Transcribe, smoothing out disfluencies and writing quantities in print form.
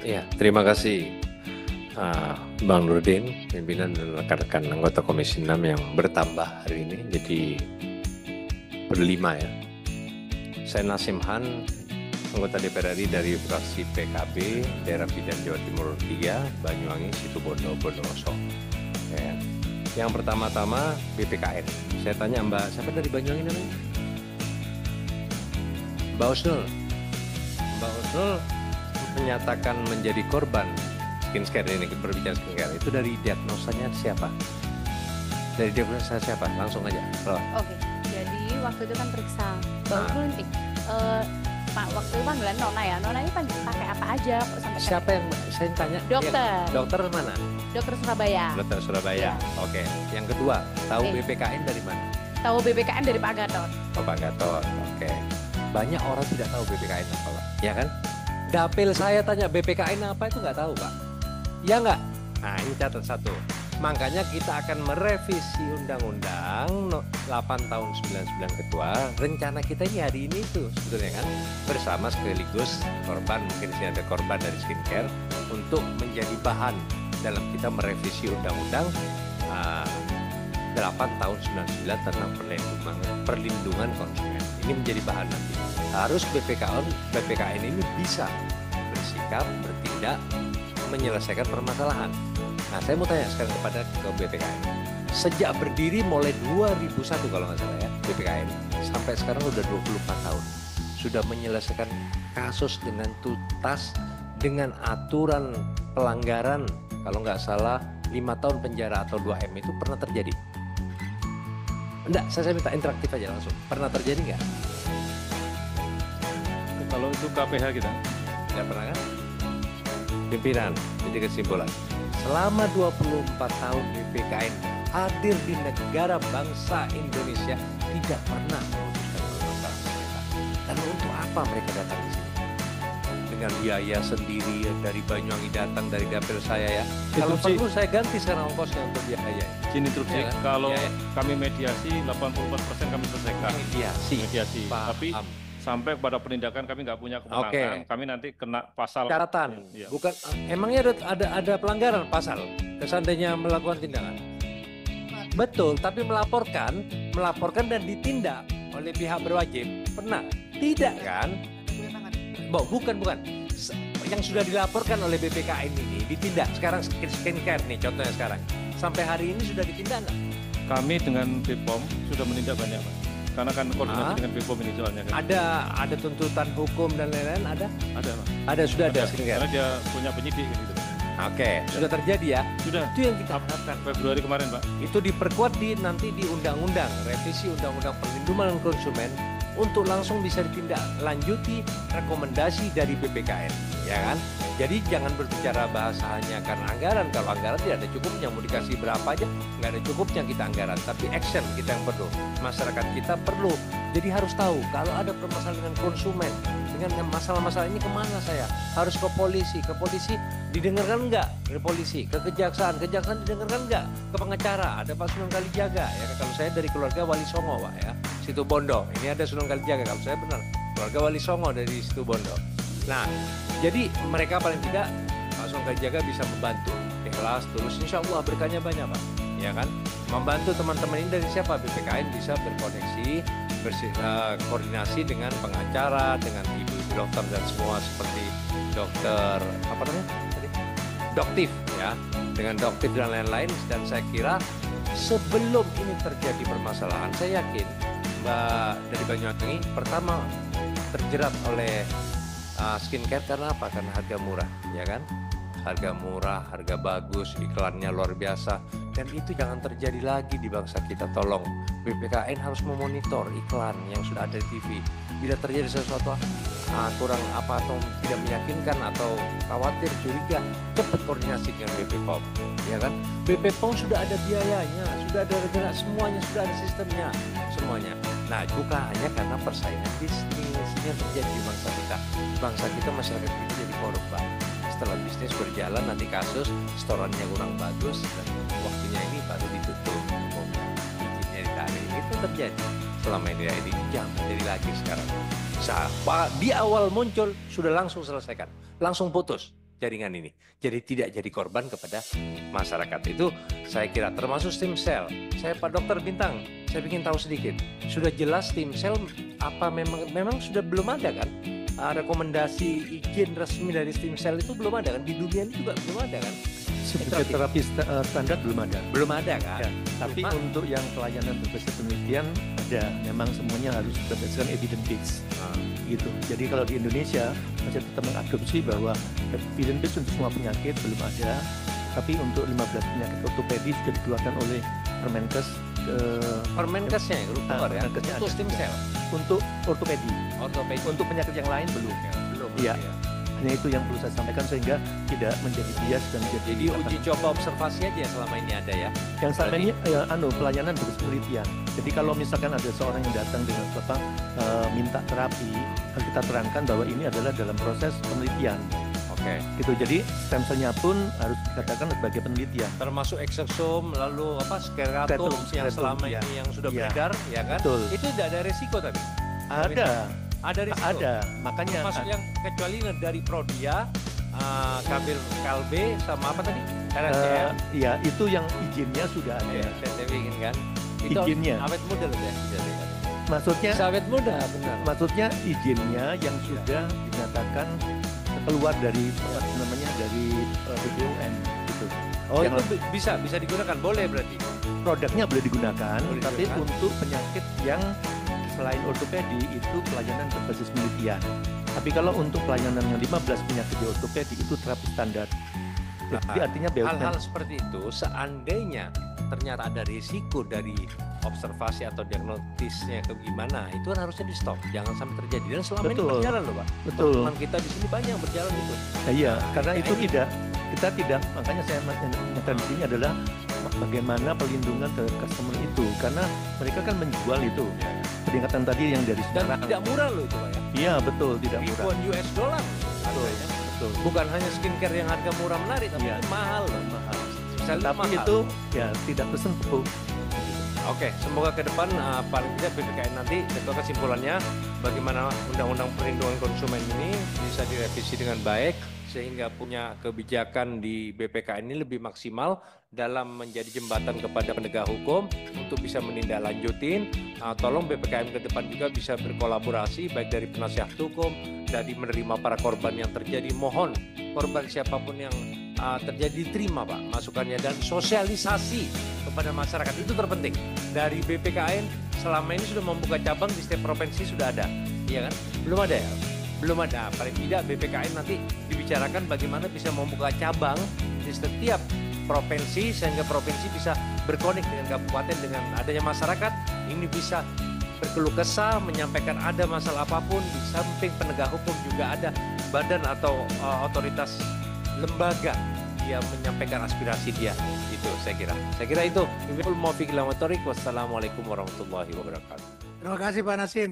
Ya, terima kasih Bang Nurdin, pimpinan dan rekan-rekan anggota Komisi 6 yang bertambah hari ini, jadi berlima ya. Saya Nasim Han, anggota DPR RI dari fraksi PKB, daerah pilihan Jawa Timur 3, Banyuwangi, Situbondo, Bondowoso. Ya. Yang pertama-tama BPKN. Saya tanya Mbak, siapa dari Banyuwangi namanya? Mbak Usnul. Mbak Usnul menyatakan menjadi korban skincare ini, berbicara skincare, itu dari diagnosanya siapa? Dari diagnosa siapa? Langsung aja. Oke, jadi waktu itu kan periksa Mbak Usnul Pak, waktu itu panggilan Nona ya. Nona ini pakai apa aja kok sampai siapa yang saya tanya? Dokter. Dokter mana? Dokter Surabaya. Dokter Surabaya. Ya. Oke. Yang kedua, tahu BPKN dari mana? Tahu BPKN dari Pak Gatot. Oh, Pak Gatot. Oke. Banyak orang tidak tahu BPKN apa, Pak. Ya kan? Dapil saya tanya BPKN apa itu nggak tahu, Pak. Ya nggak? Nah, ini catat satu. Makanya kita akan merevisi Undang-Undang 8 tahun 99 Ketua. Rencana kita ini hari ini tuh sebetulnya kan bersama sekaligus korban, mungkin sih ada korban dari skincare, untuk menjadi bahan dalam kita merevisi Undang-Undang 8 tahun 99 tentang perlindungan konsumen. Ini menjadi bahan nanti. Harus BPKN ini bisa bersikap, bertindak, menyelesaikan permasalahan. Nah, saya mau tanya sekarang kepada BPKN. Sejak berdiri mulai 2001 kalau nggak salah ya, BPKN sampai sekarang udah 24 tahun. Sudah menyelesaikan kasus dengan tuntas, dengan aturan pelanggaran, kalau nggak salah 5 tahun penjara atau 2M itu pernah terjadi? Enggak, saya minta interaktif aja langsung. Pernah terjadi nggak? Kalau itu KPH kita? Nggak pernah kan? Pimpinan, jadi kesimpulan. Selama 24 tahun BPKN hadir di negara bangsa Indonesia, tidak pernah memutuskan permasalahan mereka. Dan untuk apa mereka datang di sini? Dengan biaya sendiri dari Banyuwangi datang dari dapil saya ya. Kalau perlu saya ganti sekarang ongkosnya untuk biaya. Sini terus Ya, kalau ya. Kami mediasi 84% kami selesaikan. Mediasi. Tapi sampai pada penindakan kami nggak punya kewenangan. Kami nanti kena pasal. Catatan, bukan emangnya ada pelanggaran pasal seandainya melakukan tindakan. Betul, tapi melaporkan dan ditindak oleh pihak berwajib. Pernah? Tidak kan? Bukan. Yang sudah dilaporkan oleh BPKN ini ditindak. Sekarang skincare nih contohnya sekarang. Sampai hari ini sudah ditindak nggak? Kami dengan BPOM sudah menindak banyak, Pak. Karena kan koordinasi dengan BPOM ini soalnya kan. Ada tuntutan hukum dan lain-lain ada? Ada, Pak. Sudah ada. Karena dia punya penyidik gitu. Oke, sudah terjadi ya? Sudah. Itu yang kita harapkan. Februari kemarin, Pak. Itu diperkuat nanti di undang-undang, revisi undang-undang perlindungan konsumen untuk langsung bisa ditindaklanjuti rekomendasi dari BPKN, ya kan? Jadi jangan berbicara bahasa hanya karena anggaran. Kalau anggaran tidak ada cukupnya, mau dikasih berapa aja, nggak ada cukupnya kita anggaran. Tapi action kita yang perlu, masyarakat kita perlu. Jadi harus tahu kalau ada permasalahan dengan konsumen, dengan masalah-masalah ini kemana saya? Harus ke polisi didengarkan nggak? Ke polisi, ke kejaksaan didengarkan nggak? Ke pengacara, ada Pak Sunan Kalijaga. Ya kalau saya dari keluarga Wali Songo, Pak ya. Situbondo, ini ada Sunan Kalijaga, kalau saya benar keluarga Wali Songo dari Situbondo. Nah, jadi mereka paling tidak Pak Sunan Kalijaga bisa membantu, ikhlas, tulus, insya Allah berkahnya banyak Pak, ya kan? Membantu teman-teman ini dari siapa? BPKN bisa berkoneksi, koordinasi dengan pengacara, dengan ibu-ibu dokter dan semua seperti dokter apa namanya tadi? Doktif ya, dengan doktif dan lain-lain. Dan saya kira sebelum ini terjadi permasalahan, saya yakin Mbak dari Banyuwangi pertama terjerat oleh skincare karena apa? Karena harga murah, ya kan? Harga murah, harga bagus, iklannya luar biasa, dan itu jangan terjadi lagi di bangsa kita. Tolong BPKN harus memonitor iklan yang sudah ada di TV. Bila terjadi sesuatu kurang apa atau tidak meyakinkan atau khawatir, curiga, cepat koordinasi dengan BPOM, ya kan? BPOM sudah ada biayanya, sudah ada rencana, semuanya sudah ada sistemnya, semuanya. Nah, bukan hanya karena persaingan bisnis ini yang terjadi di bangsa kita. Bangsa kita, masyarakat kita jadi korban. Setelah bisnis berjalan, nanti kasus setorannya kurang bagus dan waktunya ini baru ditutup, izinnya ditarik. Itu terjadi selama ini. Jangan terjadi lagi sekarang. Di awal muncul sudah langsung selesaikan, langsung putus. jaringan ini. Jadi tidak jadi korban kepada masyarakat. Itu saya kira termasuk stem cell. Saya Pak Dokter Bintang, saya ingin tahu sedikit. Sudah jelas stem cell apa memang sudah belum ada kan? Rekomendasi izin resmi dari stem cell itu belum ada kan? Di dunia ini juga belum ada kan? Sebagai terapi standar belum ada. Belum ada kan? Ya, tapi untuk yang pelayanan berbasis penelitian ada. Memang semuanya harus berdasarkan evidence based. Gitu. Jadi kalau di Indonesia masih tetap mengadopsi bahwa evidence based untuk semua penyakit belum ada. Tapi untuk 15 penyakit ortopedi sudah dikeluarkan oleh Permenkes. Permenkesnya ya, untuk stem cell. Untuk ortopedi. Untuk penyakit yang lain belum. Iya. Hanya itu yang perlu saya sampaikan sehingga tidak menjadi bias dan jadi uji coba observasi aja selama ini ada ya. Yang selama ini pelayanan berbasis penelitian. Jadi kalau misalkan ada seorang yang datang dengan minta terapi, kita terangkan bahwa ini adalah dalam proses penelitian. Oke. Gitu. Jadi stem cell-nya pun harus dikatakan sebagai penelitian. Termasuk exosome, lalu skeleton yang selama ini yang sudah beredar, ya kan? Betul. Itu tidak ada resiko tapi. Ada risiko. Ada, makanya masuk yang kecuali dari Prodia, Kalbe sama apa tadi? RSCM. Iya, itu yang izinnya sudah ada. Saya ingin kan. Itu izinnya. Awet muda loh ya. Maksudnya awet muda, benar. Maksudnya izinnya yang sudah dinyatakan keluar dari BPOM gitu. Oh, yang itu bisa digunakan, boleh berarti. Produknya boleh digunakan, tapi untuk penyakit yang selain ortopedi itu pelayanan berbasis penelitian. Tapi kalau untuk pelayanan yang 15 penyakit di ortopedi itu terapi standar. Jadi artinya hal-hal seperti itu seandainya ternyata ada risiko dari observasi atau diagnostisnya ke gimana, itu kan harusnya di stop, jangan sampai terjadi. Dan selama ini berjalan loh Pak. Betul. Teman kita di sini banyak yang berjalan itu. Nah, iya, karena itu kita tidak, makanya saya menekankan di sini adalah bagaimana pelindungan terhadap customer itu, karena mereka kan menjual itu. Peningkatan tadi yang dari dan tidak murah loh itu Pak ya. Iya betul, tidak murah. Ribuan US dollar. Betul. Bukan hanya skincare yang harga murah menarik, tapi mahal loh. Tapi mahal. Itu ya tidak tersentuh. Oke, semoga ke depan paling tidak BPKN nanti itu kesimpulannya bagaimana undang-undang perlindungan konsumen ini bisa direvisi dengan baik sehingga punya kebijakan di BPKN ini lebih maksimal dalam menjadi jembatan kepada penegak hukum untuk bisa menindaklanjutin. Tolong BPKN ke depan juga bisa berkolaborasi baik dari penasihat hukum, dari menerima para korban yang terjadi. Mohon korban siapapun yang terjadi diterima Pak masukannya dan sosialisasi kepada masyarakat itu terpenting. Dari BPKN selama ini sudah membuka cabang di setiap provinsi sudah ada, iya kan? Belum ada ya? Belum ada. Paling tidak BPKN nanti dibicarakan bagaimana bisa membuka cabang di setiap provinsi sehingga provinsi bisa berkonek dengan kabupaten dengan adanya masyarakat ini bisa berkeluh kesah, menyampaikan ada masalah apapun. Di samping penegak hukum juga ada badan atau otoritas lembaga yang menyampaikan aspirasi dia. Itu saya kira itu. Wassalamualaikum warahmatullahi wabarakatuh. Terima kasih Pak Nasim.